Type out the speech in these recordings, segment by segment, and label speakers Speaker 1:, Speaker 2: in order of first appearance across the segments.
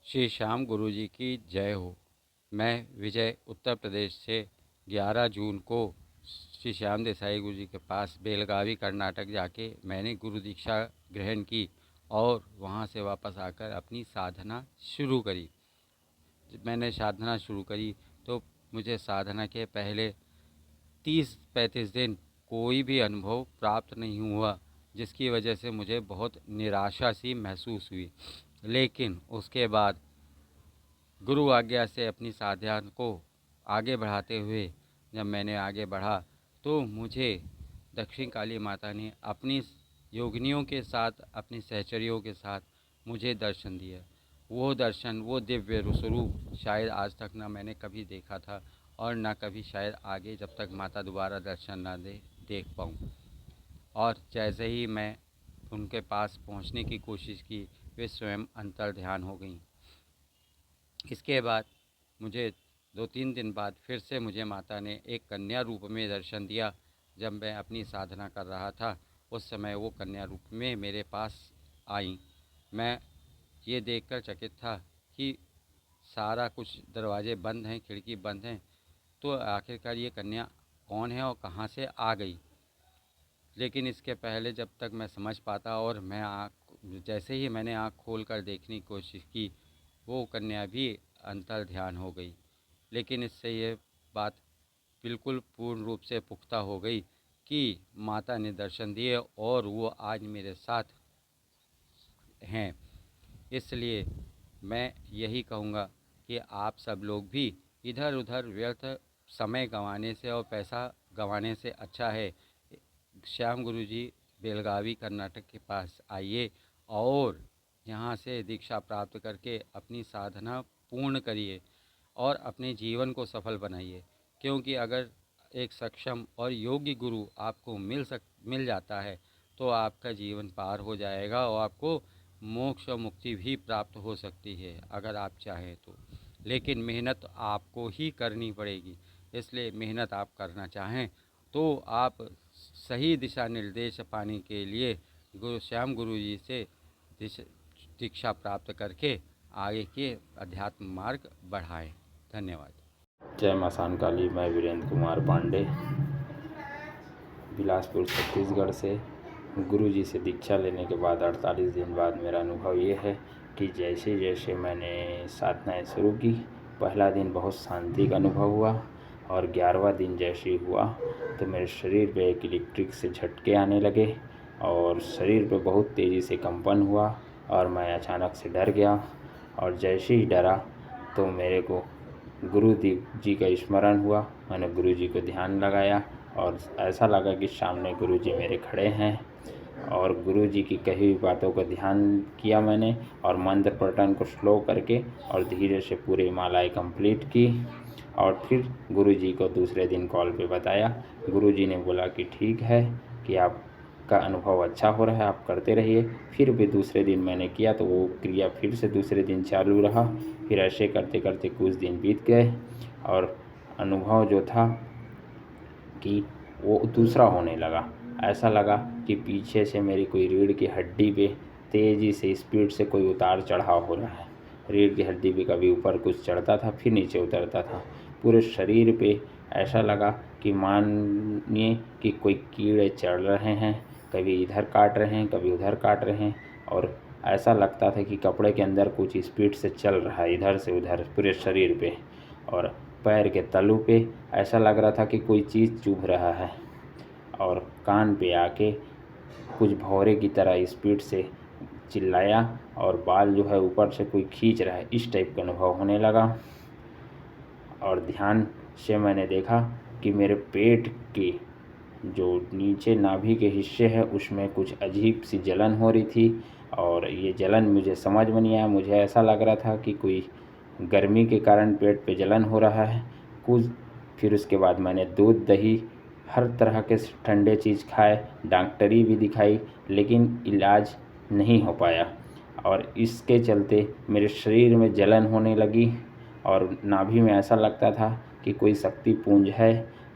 Speaker 1: श्री श्याम गुरु जी की जय हो। मैं विजय उत्तर प्रदेश से 11 जून को श्री श्याम देसाई गुरु जी के पास बेलगावी कर्नाटक जाके मैंने गुरु दीक्षा ग्रहण की और वहाँ से वापस आकर अपनी साधना शुरू करी। जब मैंने साधना शुरू करी तो मुझे साधना के पहले 30-35 दिन कोई भी अनुभव प्राप्त नहीं हुआ, जिसकी वजह से मुझे बहुत निराशा सी महसूस हुई। लेकिन उसके बाद गुरु आज्ञा से अपनी साधना को आगे बढ़ाते हुए जब मैंने आगे बढ़ा तो मुझे दक्षिण काली माता ने अपनी योगिनियों के साथ, अपनी सहचरियों के साथ मुझे दर्शन दिया। वो दर्शन, वो दिव्य स्वरूप शायद आज तक ना मैंने कभी देखा था और ना कभी शायद आगे जब तक माता दोबारा दर्शन ना दे देख पाऊँ। और जैसे ही मैं उनके पास पहुंचने की कोशिश की, वे स्वयं अंतर ध्यान हो गईं। इसके बाद मुझे 2-3 दिन बाद फिर से मुझे माता ने एक कन्या रूप में दर्शन दिया। जब मैं अपनी साधना कर रहा था उस समय वो कन्या रूप में मेरे पास आई। मैं ये देखकर चकित था कि सारा कुछ दरवाजे बंद हैं, खिड़की बंद हैं, तो आखिरकार ये कन्या कौन है और कहाँ से आ गई। लेकिन इसके पहले जब तक मैं समझ पाता और मैं जैसे ही मैंने आँख खोल कर देखने की कोशिश की, वो कन्या भी अंतर ध्यान हो गई। लेकिन इससे ये बात बिल्कुल पूर्ण रूप से पुख्ता हो गई कि माता ने दर्शन दिए और वो आज मेरे साथ हैं। इसलिए मैं यही कहूँगा कि आप सब लोग भी इधर उधर व्यर्थ समय गंवाने से और पैसा गंवाने से अच्छा है श्याम गुरु जी बेलगावी कर्नाटक के पास आइए और यहाँ से दीक्षा प्राप्त करके अपनी साधना पूर्ण करिए और अपने जीवन को सफल बनाइए। क्योंकि अगर एक सक्षम और योग्य गुरु आपको मिल जाता है तो आपका जीवन पार हो जाएगा और आपको मोक्ष और मुक्ति भी प्राप्त हो सकती है अगर आप चाहें तो। लेकिन मेहनत आपको ही करनी पड़ेगी। इसलिए मेहनत आप करना चाहें तो आप सही दिशा निर्देश पाने के लिए गुरु श्याम गुरु जी से दीक्षा प्राप्त करके आगे के अध्यात्म मार्ग बढ़ाएं। धन्यवाद।
Speaker 2: जय मां काली। मैं वीरेंद्र कुमार पांडे बिलासपुर छत्तीसगढ़ से गुरु जी से दीक्षा लेने के बाद 48 दिन बाद मेरा अनुभव ये है कि जैसे जैसे मैंने साधनाएँ शुरू की, पहला दिन बहुत शांति का अनुभव हुआ और 11वां दिन जैसे ही हुआ तो मेरे शरीर पे एक इलेक्ट्रिक से झटके आने लगे और शरीर पे बहुत तेज़ी से कंपन हुआ और मैं अचानक से डर गया। और जैसे ही डरा तो मेरे को गुरु जी का स्मरण हुआ। मैंने गुरु जी को ध्यान लगाया और ऐसा लगा कि सामने गुरु जी मेरे खड़े हैं और गुरु जी की कही हुई बातों का ध्यान किया मैंने और मंत्र पठन को स्लो करके और धीरे से पूरी मालाएँ कंप्लीट की। और फिर गुरु जी को दूसरे दिन कॉल पे बताया। गुरु जी ने बोला कि ठीक है कि आपका अनुभव अच्छा हो रहा है, आप करते रहिए। फिर भी दूसरे दिन मैंने किया तो वो क्रिया फिर से दूसरे दिन चालू रहा। फिर ऐसे करते करते कुछ दिन बीत गए और अनुभव जो था कि वो दूसरा होने लगा। ऐसा लगा कि पीछे से मेरी कोई रीढ़ की हड्डी पे तेज़ी से स्पीड से कोई उतार चढ़ाव हो रहा है। रीढ़ की हड्डी पे कभी ऊपर कुछ चढ़ता था फिर नीचे उतरता था। पूरे शरीर पे ऐसा लगा कि मानिए कि कोई कीड़े चढ़ रहे हैं, कभी इधर काट रहे हैं कभी उधर काट रहे हैं। और ऐसा लगता था कि कपड़े के अंदर कुछ स्पीड से चल रहा है इधर से उधर पूरे शरीर पे। और पैर के तलू पे ऐसा लग रहा था कि कोई चीज़ चुभ रहा है। और कान पे आके कुछ भौरे की तरह स्पीड से चिल्लाया और बाल जो है ऊपर से कोई खींच रहा है, इस टाइप का अनुभव होने लगा। और ध्यान से मैंने देखा कि मेरे पेट के जो नीचे नाभि के हिस्से हैं उसमें कुछ अजीब सी जलन हो रही थी। और ये जलन मुझे समझ में नहीं आया। मुझे ऐसा लग रहा था कि कोई गर्मी के कारण पेट पे जलन हो रहा है कुछ। फिर उसके बाद मैंने दूध दही हर तरह के ठंडे चीज़ खाए, डॉक्टरी भी दिखाई, लेकिन इलाज नहीं हो पाया। और इसके चलते मेरे शरीर में जलन होने लगी और नाभि में ऐसा लगता था कि कोई शक्ति पुंज है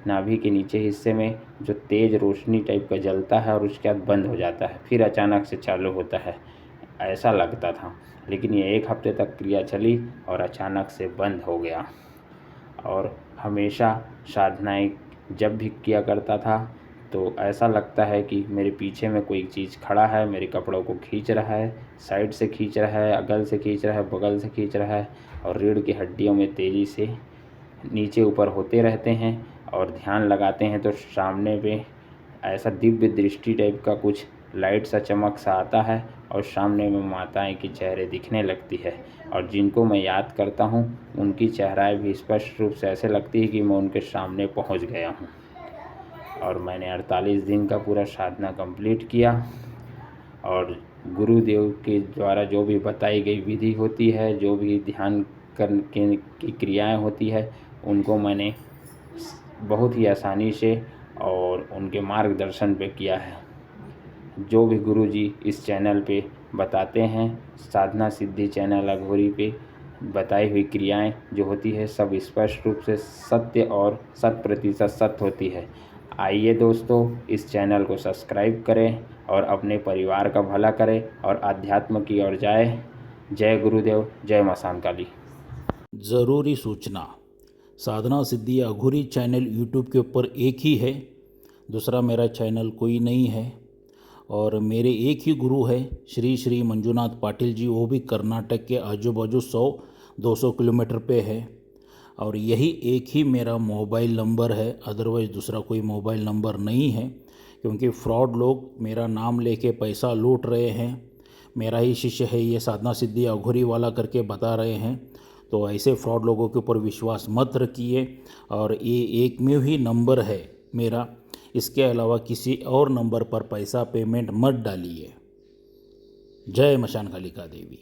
Speaker 2: नाभि के नीचे हिस्से में जो तेज़ रोशनी टाइप का जलता है और उसके बाद बंद हो जाता है फिर अचानक से चालू होता है। ऐसा लगता था। लेकिन ये 1 हफ्ते तक क्रिया चली और अचानक से बंद हो गया। और हमेशा साधनाएँ जब भी किया करता था तो ऐसा लगता है कि मेरे पीछे में कोई चीज़ खड़ा है, मेरे कपड़ों को खींच रहा है, साइड से खींच रहा है, अगल से खींच रहा है, बगल से खींच रहा है और रीढ़ की हड्डियों में तेज़ी से नीचे ऊपर होते रहते हैं। और ध्यान लगाते हैं तो सामने पे ऐसा दिव्य दृष्टि टाइप का कुछ लाइट सा चमक सा आता है और सामने में माताएं की चेहरे दिखने लगती है। और जिनको मैं याद करता हूँ उनकी चेहराएं भी स्पष्ट रूप से ऐसे लगती है कि मैं उनके सामने पहुँच गया हूँ। और मैंने 48 दिन का पूरा साधना कंप्लीट किया और गुरुदेव के द्वारा जो भी बताई गई विधि होती है, जो भी ध्यान करने की क्रियाएं होती है, उनको मैंने बहुत ही आसानी से और उनके मार्गदर्शन पे किया है। जो भी गुरुजी इस चैनल पे बताते हैं, साधना सिद्धि चैनल अघोरी पे बताई हुई क्रियाएं जो होती है सब स्पष्ट रूप से सत्य और 100% सत्य होती है। आइए दोस्तों, इस चैनल को सब्सक्राइब करें और अपने परिवार का भला करें और अध्यात्म की ओर जाए। जय गुरुदेव, जय मां शांताली।
Speaker 3: ज़रूरी सूचना, साधना सिद्धि अघोरी चैनल यूट्यूब के ऊपर एक ही है, दूसरा मेरा चैनल कोई नहीं है। और मेरे एक ही गुरु है श्री श्री मंजुनाथ पाटिल जी, वो भी कर्नाटक के आजू बाजू 100-200 किलोमीटर पे है। और यही एक ही मेरा मोबाइल नंबर है, अदरवाइज़ दूसरा कोई मोबाइल नंबर नहीं है, क्योंकि फ्रॉड लोग मेरा नाम लेके पैसा लूट रहे हैं। मेरा ही शिष्य है ये, साधना सिद्धि अघोरी वाला करके बता रहे हैं। तो ऐसे फ्रॉड लोगों के ऊपर विश्वास मत रखिए। और ये एक में ही नंबर है मेरा, इसके अलावा किसी और नंबर पर पैसा पेमेंट मत डालिए। जय मशान कालिका देवी।